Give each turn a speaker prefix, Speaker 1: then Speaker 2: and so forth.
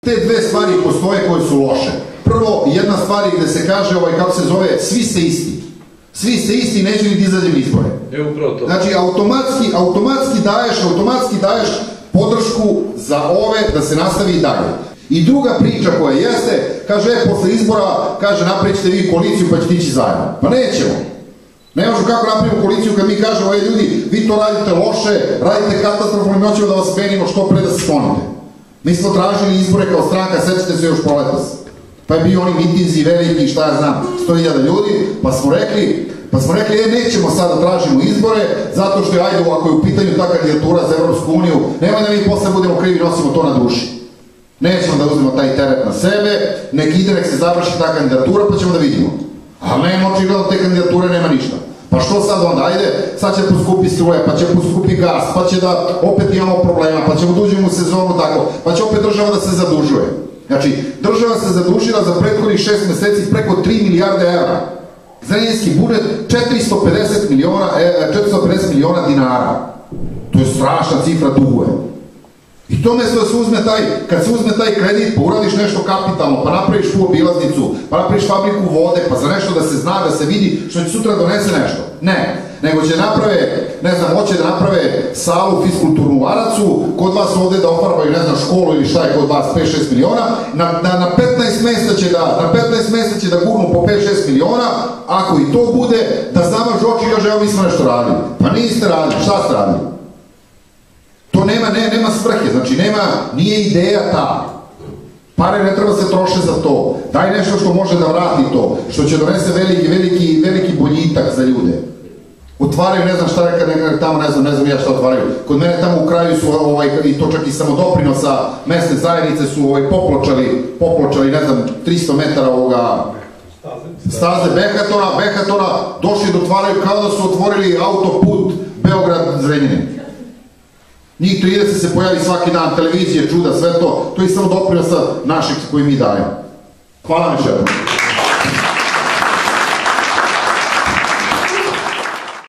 Speaker 1: te dve stvari postoje koje su loše. Prvo, jedna stvar je gde se kaže, kako se zove, svi ste isti. Svi ste isti, neće ni izađem izbore. Znači, automatski daješ podršku za ove da se nastavi i dalje. I druga priča koja jeste, kaže, posle izbora, kaže, napravite vi koaliciju pa ćete ići zajedno. Pa nećemo. Ne možemo kako napravimo koaliciju kad mi kažemo, ljudi, vi to radite loše, radite katastrofalno, mi hoćemo da vas smenimo što pre da se sklonite. Mi smo tražili izbore kao stranka, sećate se još proletas. Pa je bio oni mitinzi veliki, šta ja znam, 100.000 ljudi, pa smo rekli, nećemo sad da tražimo izbore, zato što je, ajde, ako je u pitanju ta kandidatura za Evropsku uniju, nemoj da mi posle budemo krivi, nosimo to na duši. Nećemo da uzmemo taj teret na sebe, nek se završi ta kandidatura, pa ćemo da vidimo. Ali nema očigledno te kandidature, nema ništa. Pa što sad onda, ajde, sad će poskupi struje, pa će poskupi gas, pa će da opet imamo problema, pa ćemo da uđemo u sezonu tako, pa će opet država da se zadužuje. Znači, država se zadužila za prethodnih 6 meseci preko 3 milijarde evra. Zrenjaninski budžet 450 miliona dinara. To je strašna cifra duguje. I to mesto da se uzme kad se uzme taj kredit, pa uradiš nešto kapitalno, pa napraviš tu obilaznicu, pa napraviš fabriku vode, pa za nešto da se zna, da se vidi, što će sutra donese nešto. Ne, nego će naprave, ne znam, hoće da naprave salu fiskulturnu u Aracu, kod vas ovde da ofarbaju, ne znam, školu ili šta je kod vas, 5-6 miliona, na 15 mesta će da gurnu po 5-6 miliona, ako i to bude, da zamažu oči i kaže, evo mi smo nešto radili. Pa niste radili, šta ste radili? To nema svrhe, znači nije ideja ta. Pare ne treba se troše za to. Daj nešto što može da vrati to, što će donese veliki boljitak za ljude. Otvaraju, ne znam šta je kad tamo, ne znam ja šta otvaraju. Kod mene tamo u kraju su, i to čak i samodoprinosa mesne zajednice su popločali, ne znam, 300 metara ovoga staze Behatona, došli da otvaraju kao da su otvorili autoput Beograd-Zrenjanin. Njih 30 se pojavi svaki dan, televizije, čuda, sve to. To je samo doprinosa naših koji mi dajemo. Hvala vam još jednom.